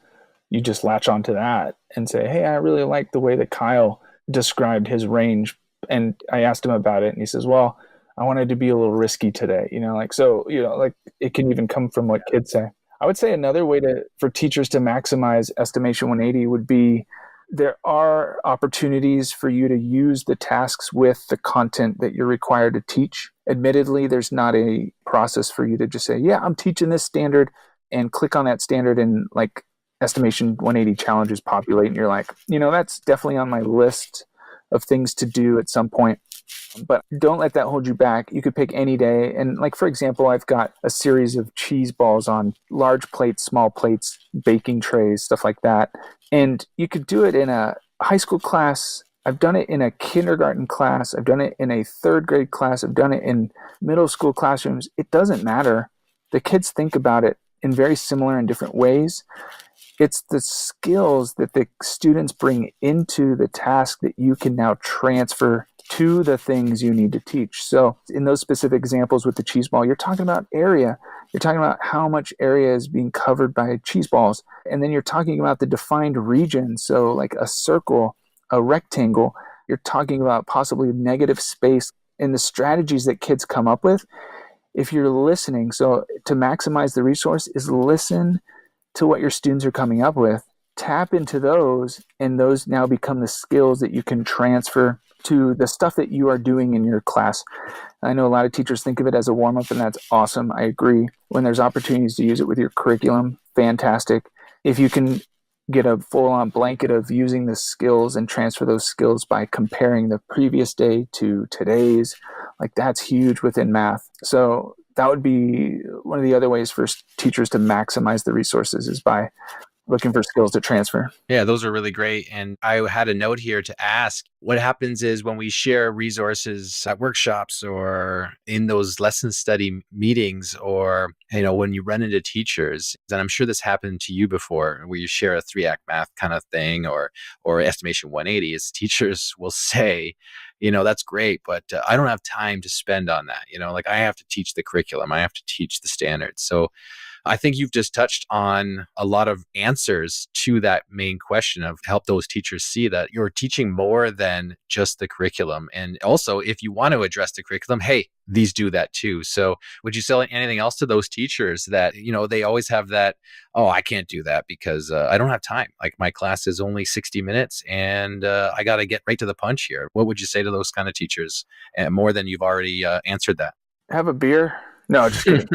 you just latch onto that and say, hey, I really like the way that Kyle described his range. And I asked him about it, and he says, well, I wanted to be a little risky today, it can even come from what kids say. I would say another way for teachers to maximize Estimation 180 would be, there are opportunities for you to use the tasks with the content that you're required to teach. Admittedly, there's not a process for you to just say, yeah, I'm teaching this standard, and click on that standard and like Estimation 180 challenges populate, and you're like, that's definitely on my list of things to do at some point. But don't let that hold you back. You could pick any day. And like, for example, I've got a series of cheese balls on large plates, small plates, baking trays, stuff like that. And you could do it in a high school class. I've done it in a kindergarten class. I've done it in a third grade class. I've done it in middle school classrooms. It doesn't matter. The kids think about it in very similar and different ways. It's the skills that the students bring into the task that you can now transfer to the things you need to teach. So in those specific examples with the cheese ball, you're talking about area. You're talking about how much area is being covered by cheese balls. And then you're talking about the defined region. So like a circle, a rectangle, you're talking about possibly negative space, and the strategies that kids come up with. If you're listening, so to maximize the resource is listen to what your students are coming up with, tap into those, and those now become the skills that you can transfer to the stuff that you are doing in your class. I know a lot of teachers think of it as a warm-up, and that's awesome. I agree. When there's opportunities to use it with your curriculum, fantastic. If you can get a full-on blanket of using the skills and transfer those skills by comparing the previous day to today's, like that's huge within math. So that would be one of the other ways for teachers to maximize the resources, is by looking for skills to transfer. Yeah, those are really great. And I had a note here to ask, what happens is when we share resources at workshops or in those lesson study meetings, or, when you run into teachers, and I'm sure this happened to you before, where you share a 3-act math kind of thing or Estimation 180, is teachers will say, that's great, but I don't have time to spend on that. I have to teach the curriculum. I have to teach the standards. So I think you've just touched on a lot of answers to that main question of help those teachers see that you're teaching more than just the curriculum. And also, if you want to address the curriculum, hey, these do that too. So would you say anything else to those teachers that, they always have that, oh, I can't do that because I don't have time. Like my class is only 60 minutes and I got to get right to the punch here. What would you say to those kind of teachers, more than you've already answered that? Have a beer? No, just kidding.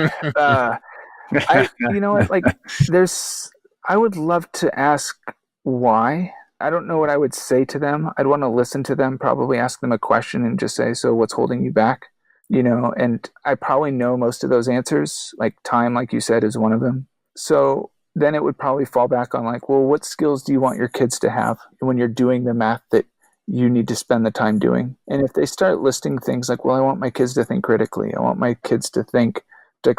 I would love to ask why. I don't know what I would say to them. I'd want to listen to them, probably ask them a question and just say, so what's holding you back? And I probably know most of those answers, like time, like you said, is one of them. So then it would probably fall back on like, well, what skills do you want your kids to have when you're doing the math that you need to spend the time doing? And if they start listing things like, well, I want my kids to think critically. I want my kids to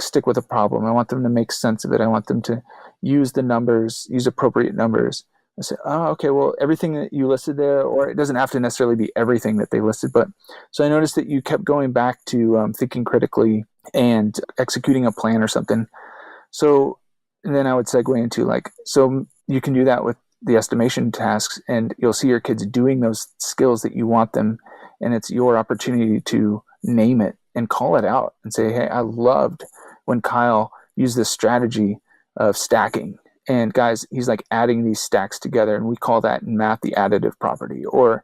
stick with a problem. I want them to make sense of it. I want them to use the numbers, use appropriate numbers. I say, oh, okay, well, everything that you listed there, or it doesn't have to necessarily be everything that they listed, but so I noticed that you kept going back to thinking critically and executing a plan or something. So and then I would segue into like, so you can do that with the estimation tasks, and you'll see your kids doing those skills that you want them, and it's your opportunity to name it and call it out and say, hey, I loved when Kyle used this strategy of stacking. And guys, he's like adding these stacks together, and we call that in math the additive property. Or,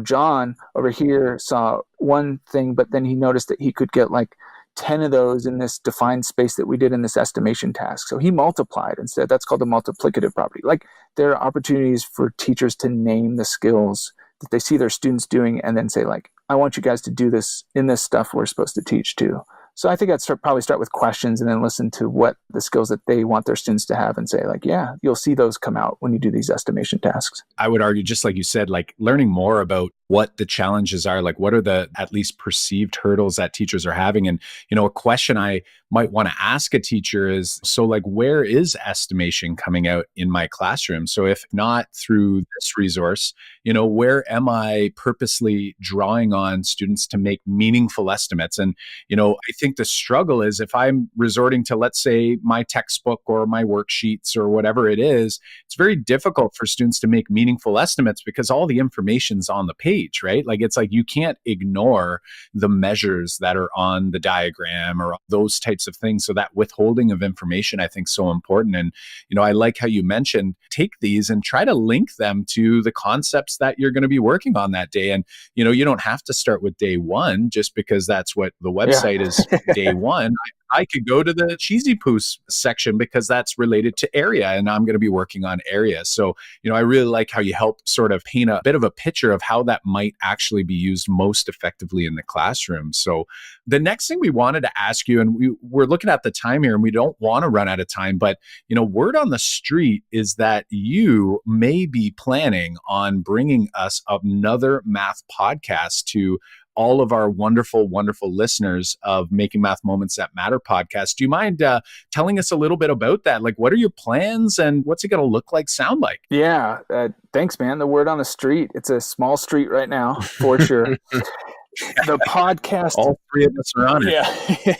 John over here saw one thing, but then he noticed that he could get like 10 of those in this defined space that we did in this estimation task. So he multiplied instead. That's called the multiplicative property. Like there are opportunities for teachers to name the skills that they see their students doing and then say like, I want you guys to do this in this stuff we're supposed to teach too. So I think I'd probably start with questions and then listen to what the skills that they want their students to have and say like, yeah, you'll see those come out when you do these estimation tasks. I would argue, just like you said, like learning more about what the challenges are, like what are the at least perceived hurdles that teachers are having. And, a question I might want to ask a teacher is, so like, where is estimation coming out in my classroom? So if not through this resource, where am I purposely drawing on students to make meaningful estimates? And, I think the struggle is if I'm resorting to, let's say, my textbook or my worksheets or whatever it is, it's very difficult for students to make meaningful estimates because all the information's on the page, right? Like, it's like you can't ignore the measures that are on the diagram or those types of things. So that withholding of information, I think, is so important. And, I like how you mentioned, take these and try to link them to the concepts that you're going to be working on that day. And, you don't have to start with day one just because that's what the website is day one. I could go to the cheesy poos section because that's related to area and I'm going to be working on area. So, I really like how you help sort of paint a bit of a picture of how that might actually be used most effectively in the classroom. So the next thing we wanted to ask you, and we're looking at the time here and we don't want to run out of time, but, word on the street is that you may be planning on bringing us another math podcast to all of our wonderful, wonderful listeners of Making Math Moments That Matter podcast. Do you mind telling us a little bit about that? Like, what are your plans and what's it going to look like, sound like? Yeah, thanks, man. The word on the street. It's a small street right now, for sure. The podcast. All three of us are on it.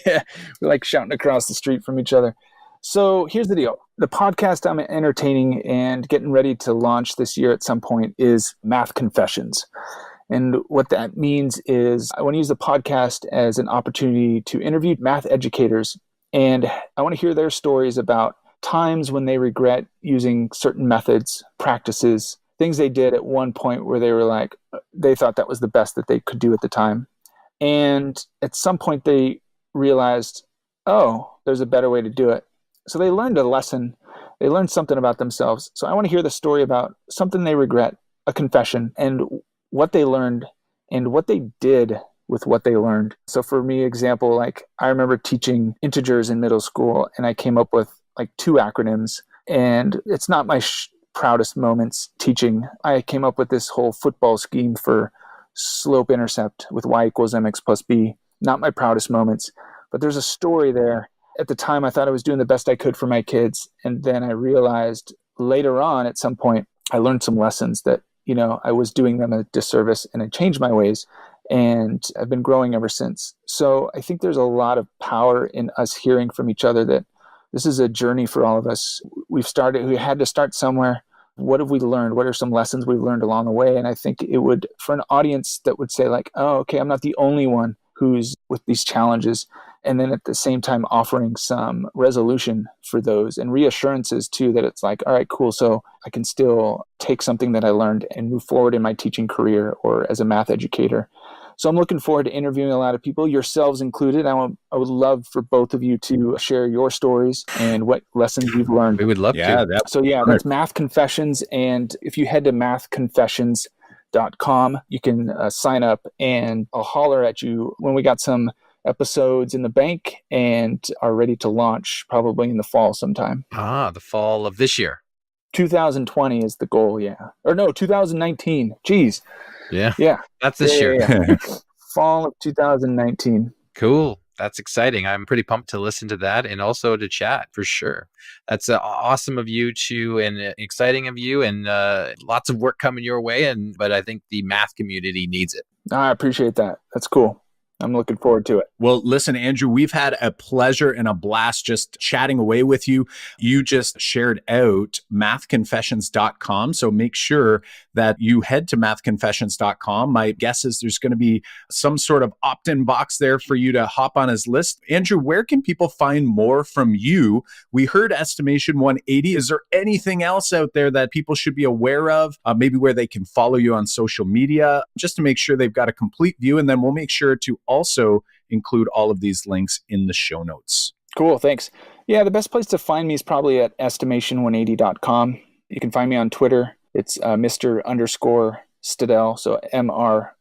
Yeah. We're like shouting across the street from each other. So here's the deal. The podcast I'm entertaining and getting ready to launch this year at some point is Math Confessions. And what that means is I want to use the podcast as an opportunity to interview math educators. And I want to hear their stories about times when they regret using certain methods, practices, things they did at one point where they were like, they thought that was the best that they could do at the time. And at some point they realized, oh, there's a better way to do it. So they learned a lesson. They learned something about themselves. So I want to hear the story about something they regret, a confession, and what they learned and what they did with what they learned. So for me, example, like I remember teaching integers in middle school and I came up with like 2 acronyms, and it's not my proudest moments teaching. I came up with this whole football scheme for slope intercept with y equals mx plus b. Not my proudest moments, but there's a story there. At the time, I thought I was doing the best I could for my kids. And then I realized later on, at some point, I learned some lessons that I was doing them a disservice, and I changed my ways, and I've been growing ever since. So I think there's a lot of power in us hearing from each other that this is a journey for all of us. We had to start somewhere. What have we learned? What are some lessons we've learned along the way? And I think it would, for an audience that would say like, oh, okay, I'm not the only one who's with these challenges. And then at the same time offering some resolution for those and reassurances too, that it's like, all right, cool. So I can still take something that I learned and move forward in my teaching career or as a math educator. So I'm looking forward to interviewing a lot of people, yourselves included. I would love for both of you to share your stories and what lessons you've learned. We would love to. That's Math Confessions. And if you head to mathconfessions.com, you can sign up, and I'll holler at you when we got some episodes in the bank and are ready to launch probably in the fall sometime. The fall of this year. 2020 is the goal, yeah. Or no, 2019. Jeez. Yeah. That's this year. Yeah. Fall of 2019. Cool. That's exciting. I'm pretty pumped to listen to that and also to chat for sure. That's awesome of you too, and exciting of you, and lots of work coming your way. But I think the math community needs it. I appreciate that. That's cool. I'm looking forward to it. Well, listen, Andrew, we've had a pleasure and a blast just chatting away with you. You just shared out mathconfessions.com. So make sure that you head to mathconfessions.com. My guess is there's going to be some sort of opt-in box there for you to hop on his list. Andrew, where can people find more from you? We heard Estimation 180. Is there anything else out there that people should be aware of? Maybe where they can follow you on social media, just to make sure they've got a complete view. And then we'll make sure to also include all of these links in the show notes. Cool, thanks. Yeah, the best place to find me is probably at estimation180.com. You can find me on Twitter. It's Mr_Stadel, so Mr_STADEL.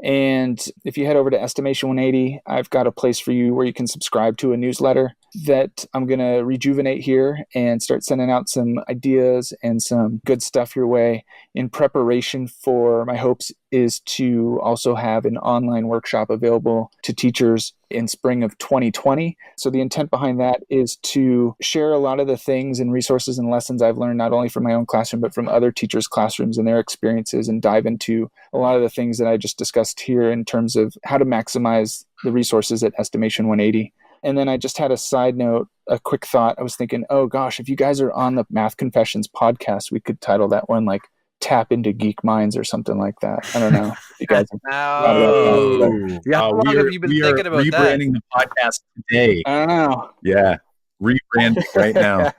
And if you head over to Estimation 180, I've got a place for you where you can subscribe to a newsletter that I'm going to rejuvenate here and start sending out some ideas and some good stuff your way in preparation for my hopes is to also have an online workshop available to teachers in spring of 2020. So the intent behind that is to share a lot of the things and resources and lessons I've learned, not only from my own classroom, but from other teachers' classrooms and their experiences, and dive into a lot of the things that I just discussed here in terms of how to maximize the resources at Estimation 180. And then I just had a side note, a quick thought. I was thinking, oh gosh, if you guys are on the Math Confessions podcast, we could title that one like Tap into Geek Minds or something like that. I don't know. If you guys have thought about that. Yeah, how long have you been thinking about that? Rebranding the podcast today. I don't know. Yeah, rebranding right now.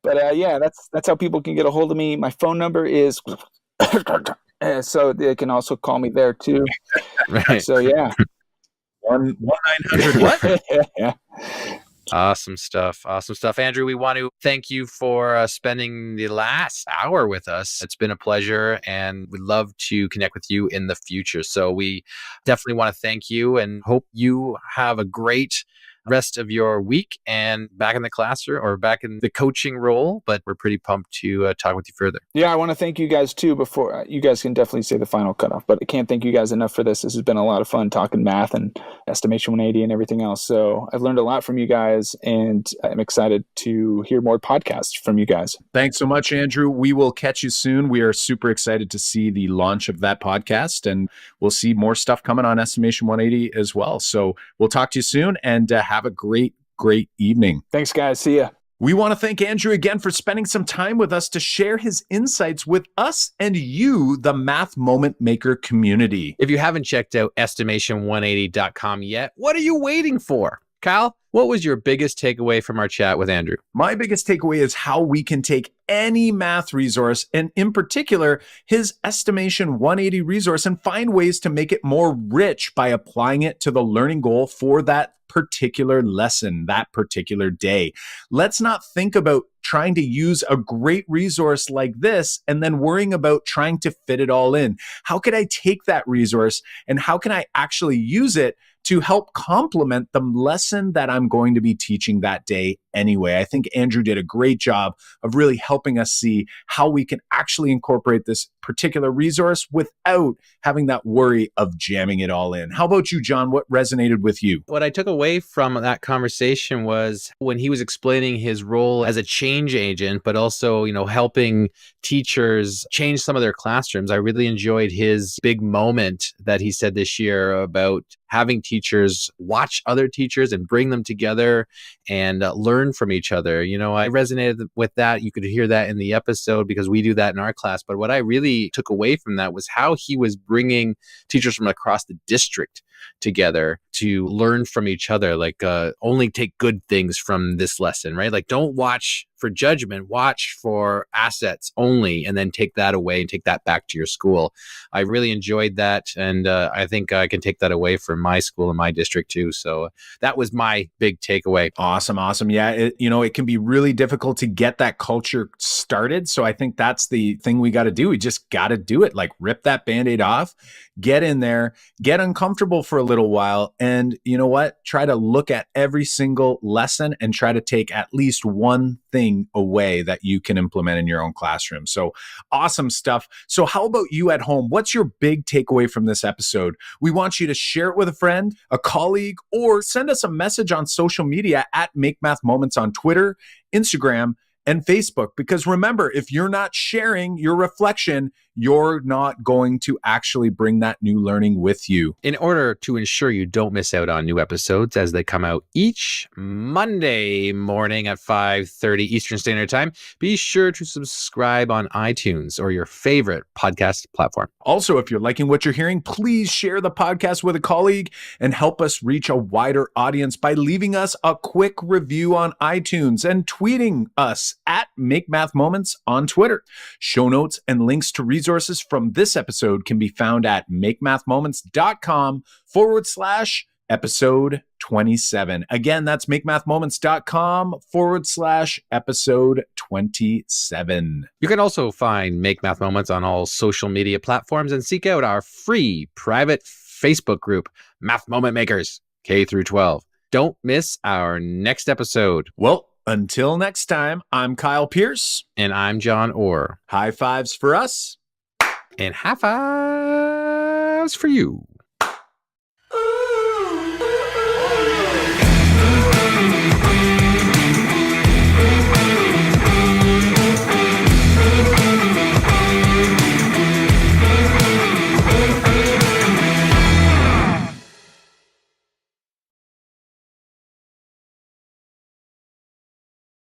But yeah, that's how people can get a hold of me. My phone number is so they can also call me there too. Right. So yeah. 1-900 what? Yeah. Awesome stuff. Andrew, we want to thank you for spending the last hour with us. It's been a pleasure, and we'd love to connect with you in the future. So we definitely want to thank you and hope you have a great rest of your week and back in the classroom or back in the coaching role. But we're pretty pumped to talk with you further. Yeah, I want to thank you guys too. Before you guys can definitely say the final cutoff, but I can't thank you guys enough for this. This has been a lot of fun talking math and Estimation 180 and everything else. So I've learned a lot from you guys, and I'm excited to hear more podcasts from you guys. Thanks so much, Andrew. We will catch you soon. We are super excited to see the launch of that podcast, and we'll see more stuff coming on Estimation 180 as well. So we'll talk to you soon, and have a great evening. Thanks, guys. See ya. We want to thank Andrew again for spending some time with us to share his insights with us and you, the Math Moment Maker community. If you haven't checked out estimation180.com yet, what are you waiting for? Kyle, what was your biggest takeaway from our chat with Andrew? My biggest takeaway is how we can take any math resource, and in particular, his Estimation 180 resource, and find ways to make it more rich by applying it to the learning goal for that particular lesson, that particular day. Let's not think about trying to use a great resource like this and then worrying about trying to fit it all in. How could I take that resource and how can I actually use it to help complement the lesson that I'm going to be teaching that day anyway? I think Andrew did a great job of really helping us see how we can actually incorporate this particular resource without having that worry of jamming it all in. How about you, John? What resonated with you? What I took away from that conversation was when he was explaining his role as a change agent, but also, helping teachers change some of their classrooms. I really enjoyed his big moment that he said this year about having teachers watch other teachers and bring them together and learn from each other. I resonated with that. You could hear that in the episode because we do that in our class. But what I really took away from that was how he was bringing teachers from across the district together to learn from each other, like only take good things from this lesson, right? Like don't watch for judgment, watch for assets only, and then take that away and take that back to your school. I really enjoyed that, and I think I can take that away from my school and my district too. So that was my big takeaway. Awesome. Yeah, it can be really difficult to get that culture started. So I think that's the thing we got to do. We just got to do it. Like rip that Band-Aid off, get in there, get uncomfortable for a little while, and you know what? Try to look at every single lesson and try to take at least one thing away that you can implement in your own classroom. So awesome stuff. So how about you at home? What's your big takeaway from this episode? We want you to share it with a friend, a colleague, or send us a message on social media at Make Math Moments on Twitter, Instagram, and Facebook. Because remember, if you're not sharing your reflection, you're not going to actually bring that new learning with you. In order to ensure you don't miss out on new episodes as they come out each Monday morning at 5:30 Eastern Standard Time, be sure to subscribe on iTunes or your favorite podcast platform. Also, if you're liking what you're hearing, please share the podcast with a colleague and help us reach a wider audience by leaving us a quick review on iTunes and tweeting us at Make Math Moments on Twitter. Show notes and links to resources from this episode can be found at makemathmoments.com/. episode 27. Again, that's makemathmoments.com/episode 27. You can also find Make Math Moments on all social media platforms and seek out our free private Facebook group, Math Moment Makers, K through 12. Don't miss our next episode. Well, until next time, I'm Kyle Pierce. And I'm John Orr. High fives for us. And high fives for you.